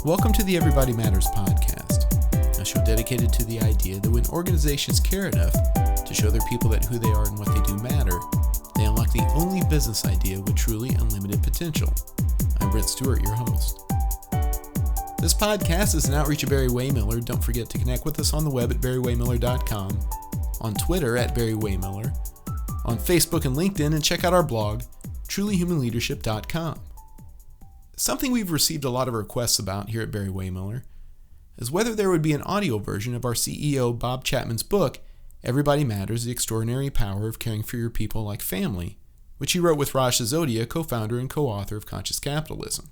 Welcome to the Everybody Matters podcast, a show dedicated to the idea that when organizations care enough to show their people that who they are and what they do matter, they unlock the only business idea with truly unlimited potential. I'm Brent Stewart, your host. This podcast is an outreach of Barry-Wehmiller. Don't forget to connect with us on the web at barry-wehmiller.com, on Twitter at Barry-Wehmiller, on Facebook and LinkedIn, and check out our blog, trulyhumanleadership.com. Something we've received a lot of requests about here at Barry-Wehmiller is whether there would be an audio version of our CEO Bob Chapman's book, Everybody Matters, The Extraordinary Power of Caring for Your People Like Family, which he wrote with Sisodia, co-founder and co-author of Conscious Capitalism.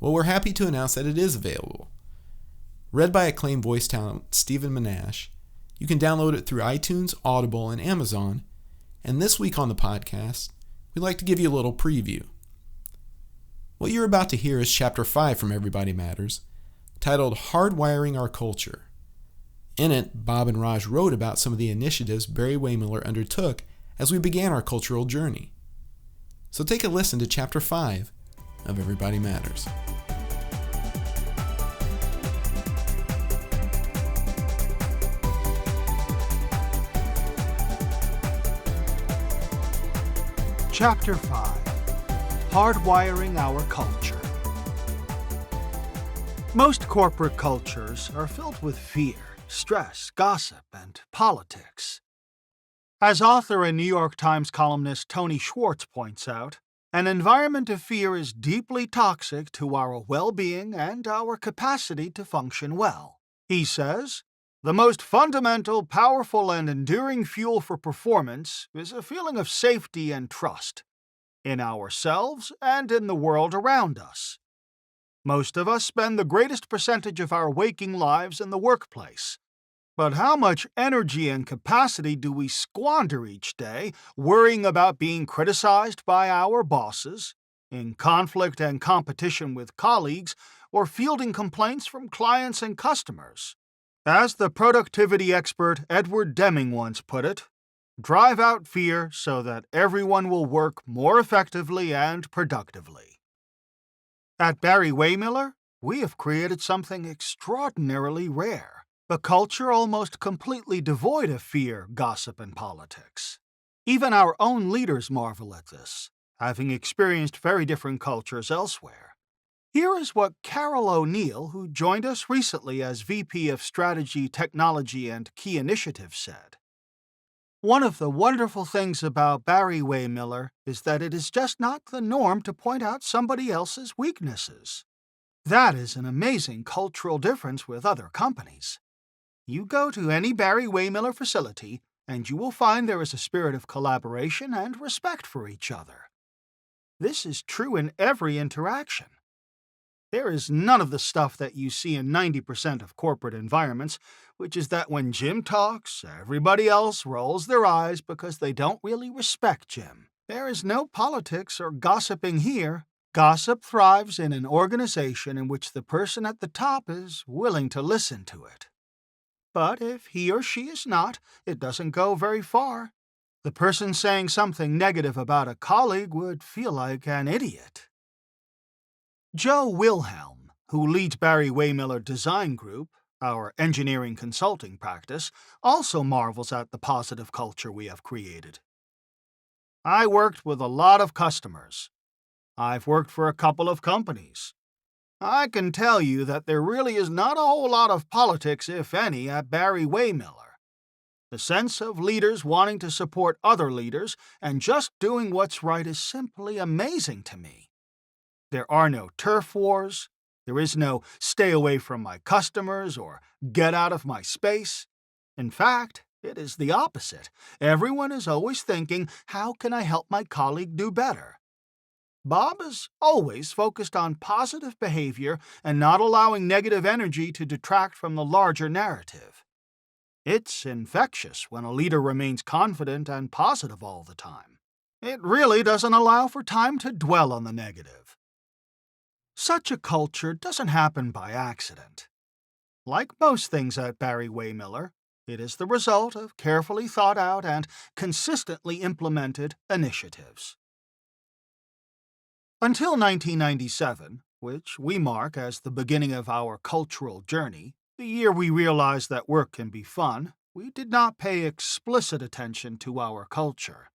Well, we're happy to announce that it is available. Read by acclaimed voice talent Stephen Monash, you can download it through iTunes, Audible, and Amazon, and this week on the podcast, we'd like to give you a little preview. What you're about to hear is Chapter 5 from Everybody Matters, titled Hardwiring Our Culture. In it, Bob and Raj wrote about some of the initiatives Barry-Wehmiller undertook as we began our cultural journey. So take a listen to Chapter 5 of Everybody Matters. Chapter 5: Hardwiring Our Culture. Most corporate cultures are filled with fear, stress, gossip, and politics. As author and New York Times columnist Tony Schwartz points out, an environment of fear is deeply toxic to our well-being and our capacity to function well. He says, "The most fundamental, powerful, and enduring fuel for performance is a feeling of safety and trust in ourselves and in the world around us. Most of us spend the greatest percentage of our waking lives in the workplace. But how much energy and capacity do we squander each day worrying about being criticized by our bosses, in conflict and competition with colleagues, or fielding complaints from clients and customers? As the productivity expert Edward Deming once put it, drive out fear so that everyone will work more effectively and productively." At Barry-Wehmiller, we have created something extraordinarily rare, a culture almost completely devoid of fear, gossip, and politics. Even our own leaders marvel at this, having experienced very different cultures elsewhere. Here is what Carol O'Neill, who joined us recently as VP of Strategy, Technology, and Key Initiatives, said. "One of the wonderful things about Barry-Wehmiller is that it is just not the norm to point out somebody else's weaknesses. That is an amazing cultural difference with other companies. You go to any Barry-Wehmiller facility, and you will find there is a spirit of collaboration and respect for each other. This is true in every interaction. There is none of the stuff that you see in 90% of corporate environments, which is that when Jim talks, everybody else rolls their eyes because they don't really respect Jim. There is no politics or gossiping here. Gossip thrives in an organization in which the person at the top is willing to listen to it. But if he or she is not, it doesn't go very far. The person saying something negative about a colleague would feel like an idiot." Joe Wilhelm, who leads Barry-Wehmiller Design Group, our engineering consulting practice, also marvels at the positive culture we have created. "I worked with a lot of customers. I've worked for a couple of companies. I can tell you that there really is not a whole lot of politics, if any, at Barry-Wehmiller. The sense of leaders wanting to support other leaders and just doing what's right is simply amazing to me. There are no turf wars. There is no stay away from my customers or get out of my space. In fact, it is the opposite. Everyone is always thinking, how can I help my colleague do better? Bob is always focused on positive behavior and not allowing negative energy to detract from the larger narrative. It's infectious when a leader remains confident and positive all the time. It really doesn't allow for time to dwell on the negative. Such a culture doesn't happen by accident. Like most things at Barry-Wehmiller, it is the result of carefully thought out and consistently implemented initiatives. Until 1997, which we mark as the beginning of our cultural journey, the year we realized that work can be fun, we did not pay explicit attention to our culture.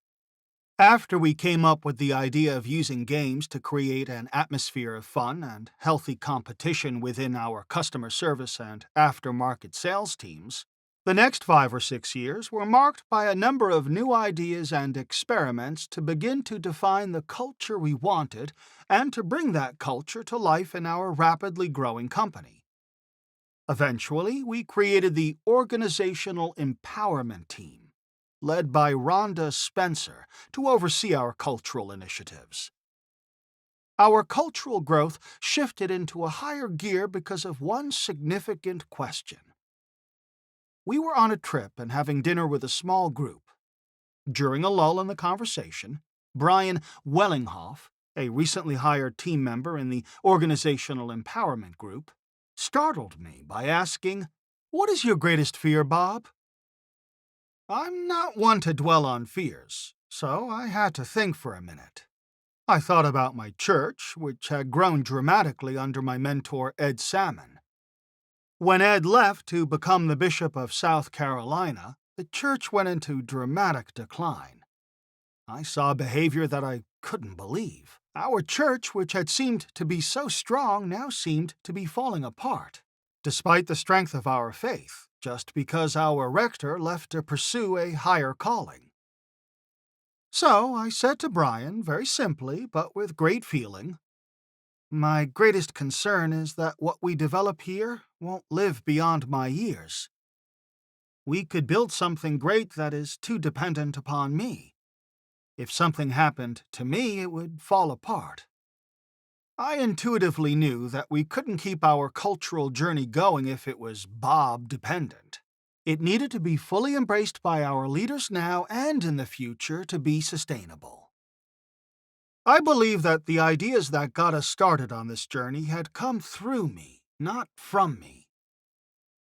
After we came up with the idea of using games to create an atmosphere of fun and healthy competition within our customer service and aftermarket sales teams, the next 5 or 6 years were marked by a number of new ideas and experiments to begin to define the culture we wanted and to bring that culture to life in our rapidly growing company. Eventually, we created the Organizational Empowerment Team, led by Rhonda Spencer, to oversee our cultural initiatives. Our cultural growth shifted into a higher gear because of one significant question. We were on a trip and having dinner with a small group. During a lull in the conversation, Brian Wellinghoff, a recently hired team member in the Organizational Empowerment Group, startled me by asking, "What is your greatest fear, Bob?" I'm not one to dwell on fears, so I had to think for a minute. I thought about my church, which had grown dramatically under my mentor Ed Salmon. When Ed left to become the Bishop of South Carolina, the church went into dramatic decline. I saw behavior that I couldn't believe. Our church, which had seemed to be so strong, now seemed to be falling apart, despite the strength of our faith, just because our rector left to pursue a higher calling. So I said to Brian, very simply but with great feeling, "My greatest concern is that what we develop here won't live beyond my years. We could build something great that is too dependent upon me. If something happened to me, it would fall apart." I intuitively knew that we couldn't keep our cultural journey going if it was Bob dependent. It needed to be fully embraced by our leaders now and in the future to be sustainable. I believe that the ideas that got us started on this journey had come through me, not from me.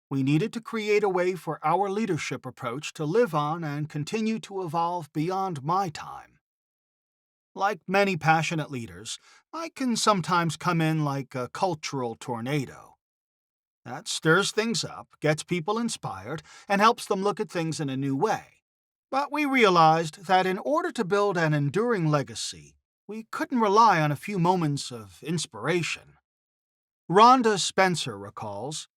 We needed to create a way for our leadership approach to live on and continue to evolve beyond my time. Like many passionate leaders, I can sometimes come in like a cultural tornado. That stirs things up, gets people inspired, and helps them look at things in a new way. But we realized that in order to build an enduring legacy, we couldn't rely on a few moments of inspiration. Rhonda Spencer recalls,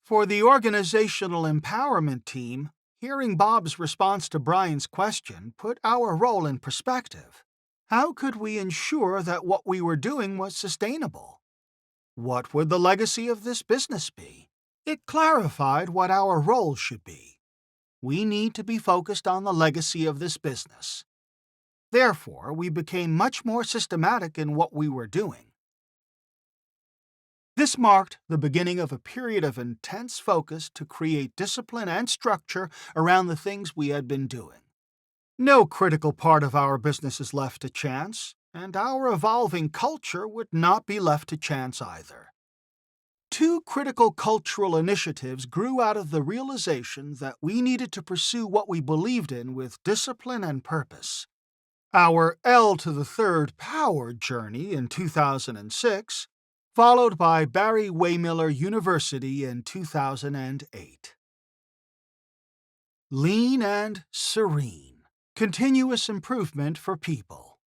"For the Organizational Empowerment Team, hearing Bob's response to Brian's question put our role in perspective. How could we ensure that what we were doing was sustainable? What would the legacy of this business be? It clarified what our role should be. We need to be focused on the legacy of this business. Therefore, we became much more systematic in what we were doing. This marked the beginning of a period of intense focus to create discipline and structure around the things we had been doing. No critical part of our business is left to chance, and our evolving culture would not be left to chance either. Two critical cultural initiatives grew out of the realization that we needed to pursue what we believed in with discipline and purpose. Our L to the third power journey in 2006, followed by Barry-Wehmiller University in 2008. Lean and serene. Continuous improvement for people.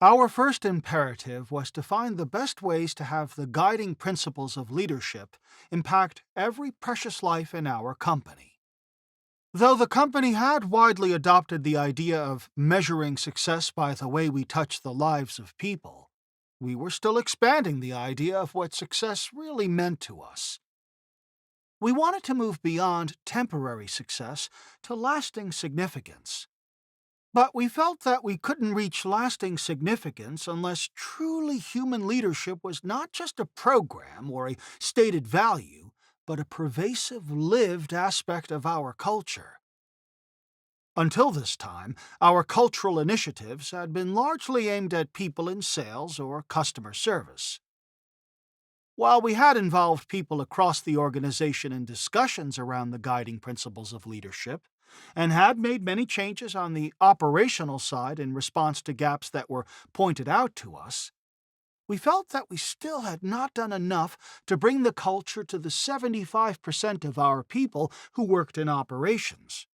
Our first imperative was to find the best ways to have the guiding principles of leadership impact every precious life in our company. Though the company had widely adopted the idea of measuring success by the way we touch the lives of people, we were still expanding the idea of what success really meant to us. We wanted to move beyond temporary success to lasting significance. But we felt that we couldn't reach lasting significance unless truly human leadership was not just a program or a stated value, but a pervasive lived aspect of our culture. Until this time, our cultural initiatives had been largely aimed at people in sales or customer service. While we had involved people across the organization in discussions around the guiding principles of leadership, and had made many changes on the operational side in response to gaps that were pointed out to us, we felt that we still had not done enough to bring the culture to the 75% of our people who worked in operations.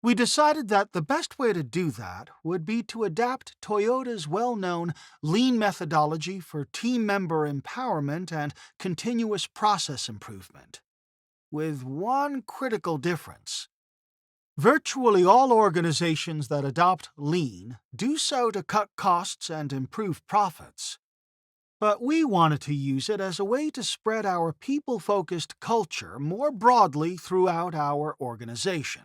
We decided that the best way to do that would be to adapt Toyota's well-known lean methodology for team member empowerment and continuous process improvement, with one critical difference. Virtually all organizations that adopt lean do so to cut costs and improve profits. But we wanted to use it as a way to spread our people-focused culture more broadly throughout our organization.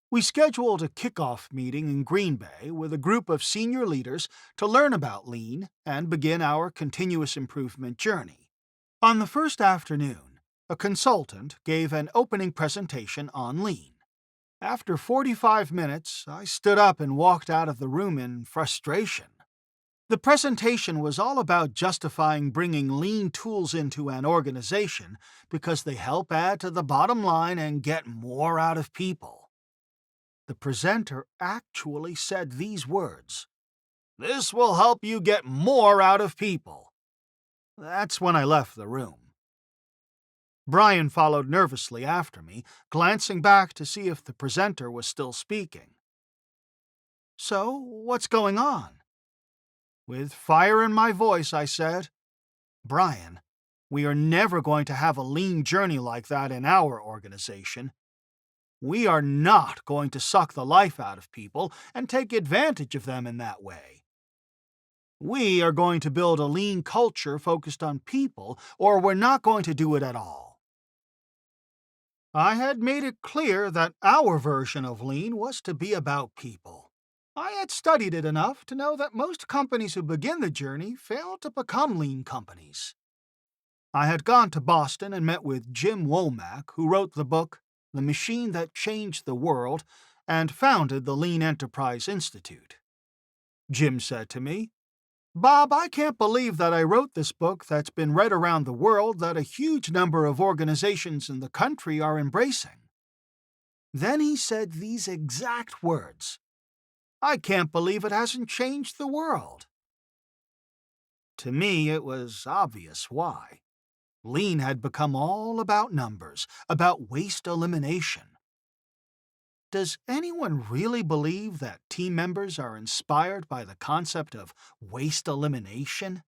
We scheduled a kickoff meeting in Green Bay with a group of senior leaders to learn about lean and begin our continuous improvement journey. On the first afternoon, a consultant gave an opening presentation on lean. After 45 minutes, I stood up and walked out of the room in frustration. The presentation was all about justifying bringing lean tools into an organization because they help add to the bottom line and get more out of people. The presenter actually said these words, "This will help you get more out of people." That's when I left the room. Brian followed nervously after me, glancing back to see if the presenter was still speaking. "So, what's going on?" With fire in my voice, I said, "Brian, we are never going to have a lean journey like that in our organization. We are not going to suck the life out of people and take advantage of them in that way. We are going to build a lean culture focused on people, or we're not going to do it at all." I had made it clear that our version of lean was to be about people. I had studied it enough to know that most companies who begin the journey fail to become lean companies. I had gone to Boston and met with Jim Womack, who wrote the book The Machine That Changed the World and founded the Lean Enterprise Institute. Jim said to me, "Bob, I can't believe that I wrote this book that's been read around the world that a huge number of organizations in the country are embracing." Then he said these exact words, "I can't believe it hasn't changed the world." To me, it was obvious why. Lean had become all about numbers, about waste elimination. Does anyone really believe that team members are inspired by the concept of waste elimination?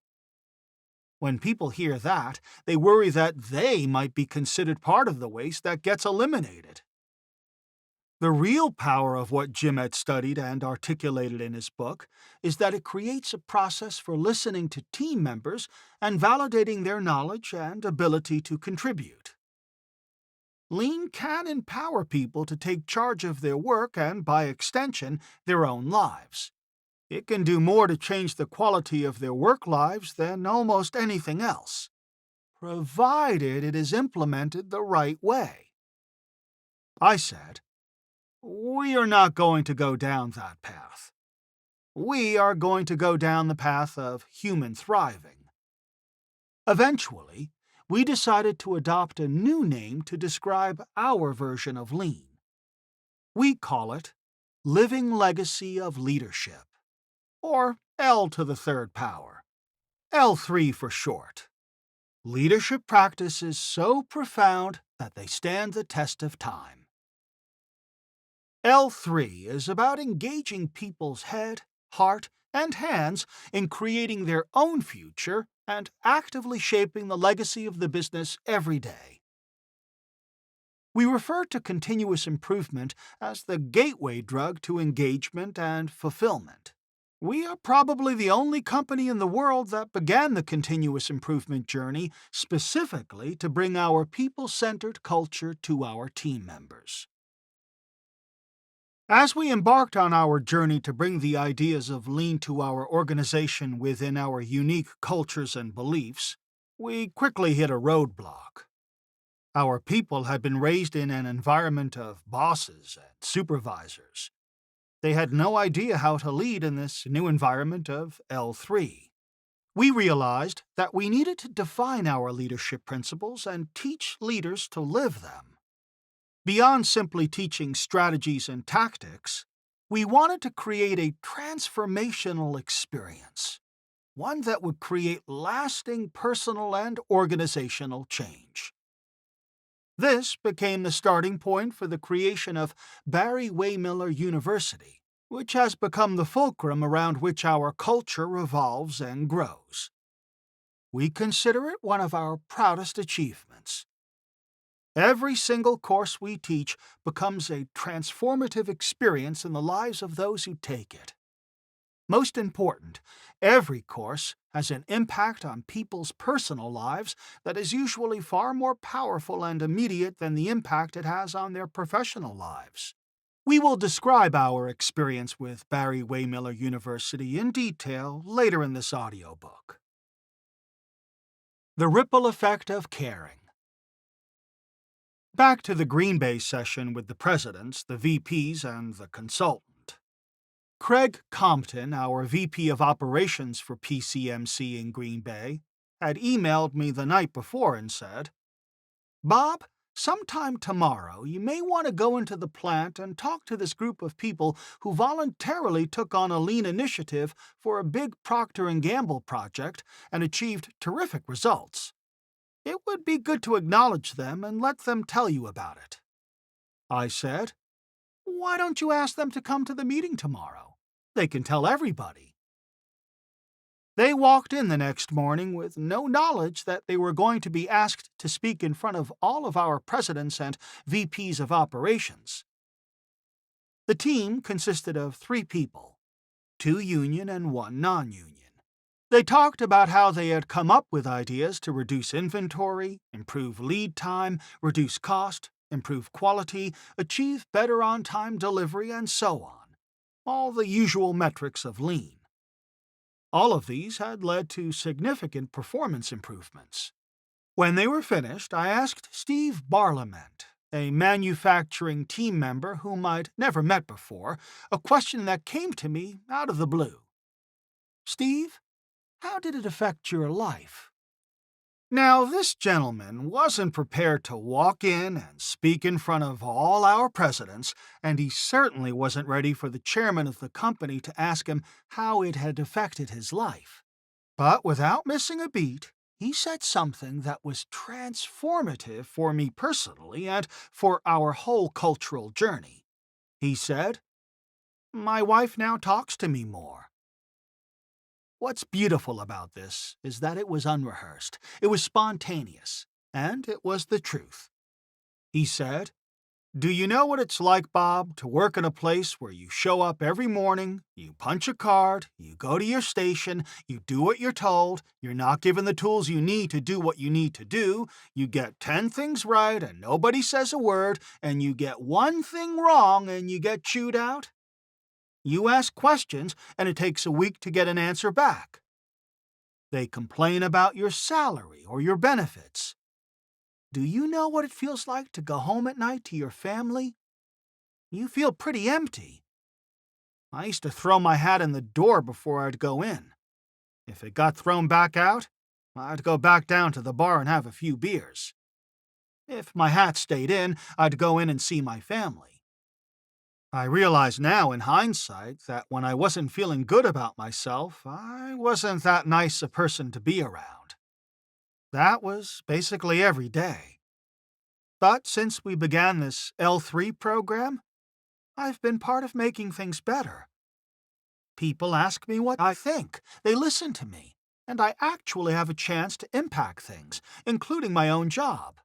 When people hear that, they worry that they might be considered part of the waste that gets eliminated. The real power of what Jim had studied and articulated in his book is that it creates a process for listening to team members and validating their knowledge and ability to contribute. Lean can empower people to take charge of their work and, by extension, their own lives. It can do more to change the quality of their work lives than almost anything else, provided it is implemented the right way. I said, "We are not going to go down that path. We are going to go down the path of human thriving." Eventually, we decided to adopt a new name to describe our version of lean. We call it Living Legacy of Leadership, or L to the third power, L3 for short. Leadership practices so profound that they stand the test of time. L3 is about engaging people's head, heart, and hands in creating their own future and actively shaping the legacy of the business every day. We refer to continuous improvement as the gateway drug to engagement and fulfillment. We are probably the only company in the world that began the continuous improvement journey specifically to bring our people-centered culture to our team members. As we embarked on our journey to bring the ideas of lean to our organization within our unique cultures and beliefs, we quickly hit a roadblock. Our people had been raised in an environment of bosses and supervisors. They had no idea how to lead in this new environment of L3. We realized that we needed to define our leadership principles and teach leaders to live them. Beyond simply teaching strategies and tactics, we wanted to create a transformational experience, one that would create lasting personal and organizational change. This became the starting point for the creation of Barry-Wehmiller University, which has become the fulcrum around which our culture revolves and grows. We consider it one of our proudest achievements. Every single course we teach becomes a transformative experience in the lives of those who take it. Most important, every course has an impact on people's personal lives that is usually far more powerful and immediate than the impact it has on their professional lives. We will describe our experience with Barry-Wehmiller University in detail later in this audiobook. The ripple effect of caring. Back to the Green Bay session with the presidents, the VPs, and the consultant. Craig Compton, our VP of Operations for PCMC in Green Bay, had emailed me the night before and said, "Bob, sometime tomorrow you may want to go into the plant and talk to this group of people who voluntarily took on a lean initiative for a big Procter & Gamble project and achieved terrific results. It would be good to acknowledge them and let them tell you about it." I said, "Why don't you ask them to come to the meeting tomorrow? They can tell everybody." They walked in the next morning with no knowledge that they were going to be asked to speak in front of all of our presidents and VPs of operations. The team consisted of 3 people, 2 union and 1 non-union. They talked about how they had come up with ideas to reduce inventory, improve lead time, reduce cost, improve quality, achieve better on-time delivery, and so on. All the usual metrics of lean. All of these had led to significant performance improvements. When they were finished, I asked Steve Barlament, a manufacturing team member whom I'd never met before, a question that came to me out of the blue. "Steve, how did it affect your life?" Now, this gentleman wasn't prepared to walk in and speak in front of all our presidents, and he certainly wasn't ready for the chairman of the company to ask him how it had affected his life. But without missing a beat, he said something that was transformative for me personally and for our whole cultural journey. He said, "My wife now talks to me more." What's beautiful about this is that it was unrehearsed, it was spontaneous, and it was the truth. He said, "Do you know what it's like, Bob, to work in a place where you show up every morning, you punch a card, you go to your station, you do what you're told, you're not given the tools you need to do what you need to do, you get 10 things right and nobody says a word, and you get 1 thing wrong and you get chewed out? You ask questions, and it takes a week to get an answer back. They complain about your salary or your benefits. Do you know what it feels like to go home at night to your family? You feel pretty empty. I used to throw my hat in the door before I'd go in. If it got thrown back out, I'd go back down to the bar and have a few beers. If my hat stayed in, I'd go in and see my family. I realize now in hindsight that when I wasn't feeling good about myself, I wasn't that nice a person to be around. That was basically every day. But since we began this L3 program, I've been part of making things better. People ask me what I think, they listen to me, and I actually have a chance to impact things, including my own job.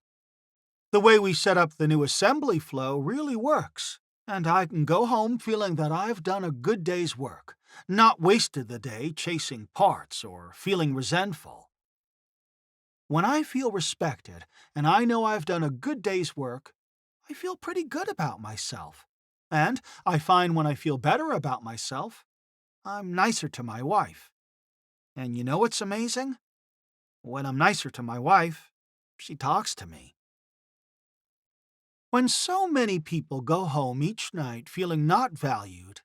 The way we set up the new assembly flow really works. And I can go home feeling that I've done a good day's work, not wasted the day chasing parts or feeling resentful. When I feel respected and I know I've done a good day's work, I feel pretty good about myself. And I find when I feel better about myself, I'm nicer to my wife. And you know what's amazing? When I'm nicer to my wife, she talks to me. When so many people go home each night feeling not valued,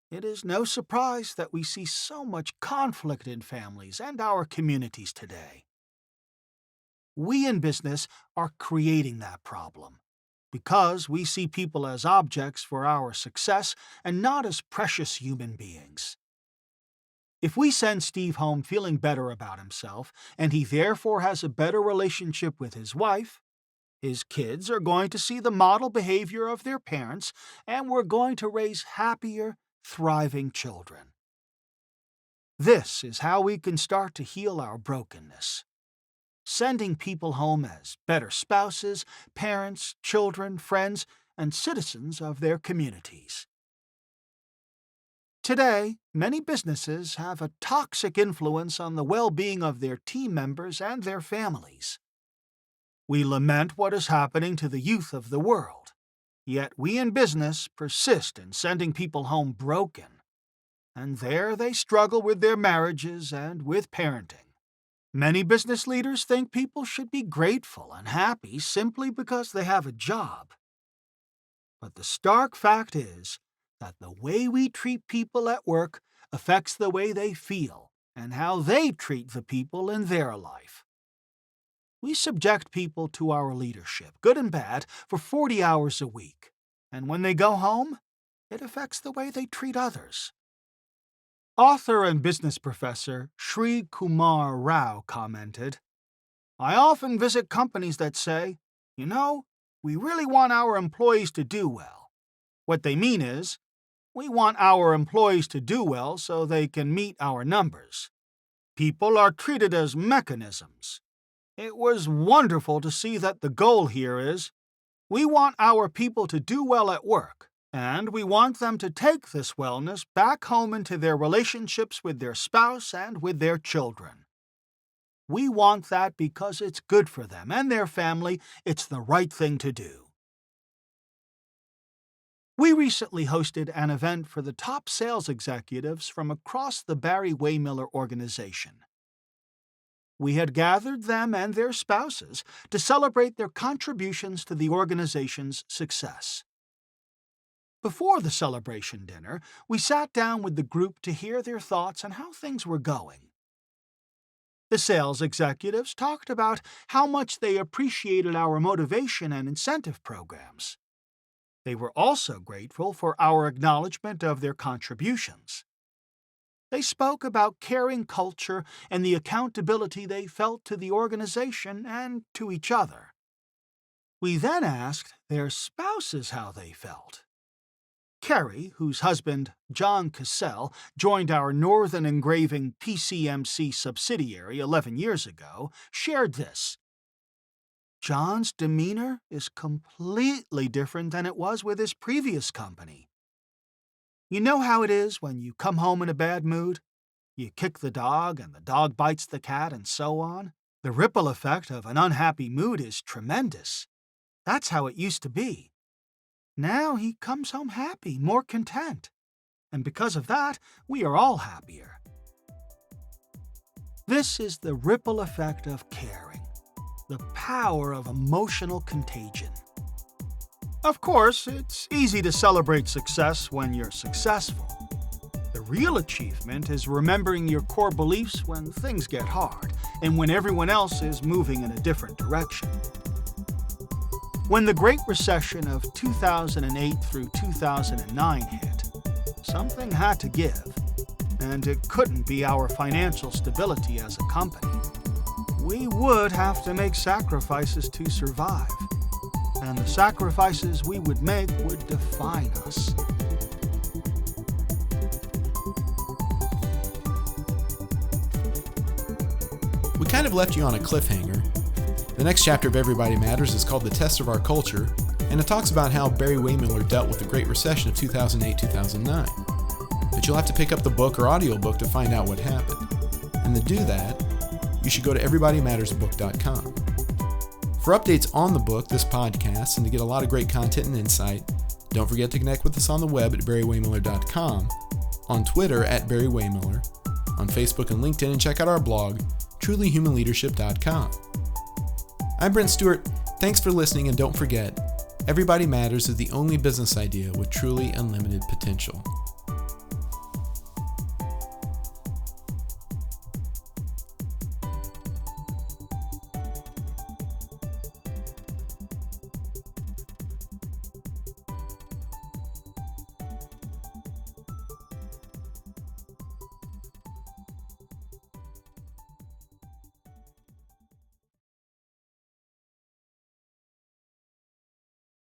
it is no surprise that we see so much conflict in families and our communities today. We in business are creating that problem because we see people as objects for our success and not as precious human beings. If we send Steve home feeling better about himself, and he therefore has a better relationship with his wife, his kids are going to see the model behavior of their parents, and we're going to raise happier, thriving children. This is how we can start to heal our brokenness. Sending people home as better spouses, parents, children, friends, and citizens of their communities. Today, many businesses have a toxic influence on the well-being of their team members and their families. We lament what is happening to the youth of the world, yet we in business persist in sending people home broken, and there they struggle with their marriages and with parenting. Many business leaders think people should be grateful and happy simply because they have a job. But the stark fact is that the way we treat people at work affects the way they feel and how they treat the people in their life. We subject people to our leadership, good and bad, for 40 hours a week, and when they go home, it affects the way they treat others. Author and business professor Sri Kumar Rao commented, "I often visit companies that say, we really want our employees to do well. What they mean is, we want our employees to do well so they can meet our numbers. People are treated as mechanisms. It was wonderful to see that the goal here is, we want our people to do well at work, and we want them to take this wellness back home into their relationships with their spouse and with their children. We want that because it's good for them and their family. It's the right thing to do." We recently hosted an event for the top sales executives from across the Barry-Wehmiller organization. We had gathered them and their spouses to celebrate their contributions to the organization's success. Before the celebration dinner, we sat down with the group to hear their thoughts on how things were going. The sales executives talked about how much they appreciated our motivation and incentive programs. They were also grateful for our acknowledgement of their contributions. They spoke about caring culture and the accountability they felt to the organization and to each other. We then asked their spouses how they felt. Kerry, whose husband, John Cassell, joined our Northern Engraving PCMC subsidiary 11 years ago, shared this. "John's demeanor is completely different than it was with his previous company. You know how it is when you come home in a bad mood? You kick the dog and the dog bites the cat and so on. The ripple effect of an unhappy mood is tremendous. That's how it used to be. Now he comes home happy, more content. And because of that, we are all happier." This is the ripple effect of caring, the power of emotional contagion. Of course, it's easy to celebrate success when you're successful. The real achievement is remembering your core beliefs when things get hard and when everyone else is moving in a different direction. When the Great Recession of 2008 through 2009 hit, something had to give, and it couldn't be our financial stability as a company. We would have to make sacrifices to survive, and the sacrifices we would make would define us. We kind of left you on a cliffhanger. The next chapter of Everybody Matters is called The Test of Our Culture, and it talks about how Barry-Wehmiller dealt with the Great Recession of 2008-2009. But you'll have to pick up the book or audiobook to find out what happened. And to do that, you should go to everybodymattersbook.com. For updates on the book, this podcast, and to get a lot of great content and insight, don't forget to connect with us on the web at barry-wehmiller.com, on Twitter at Barry-Wehmiller, on Facebook and LinkedIn, and check out our blog, trulyhumanleadership.com. I'm Brent Stewart. Thanks for listening, and don't forget, Everybody Matters is the only business idea with truly unlimited potential.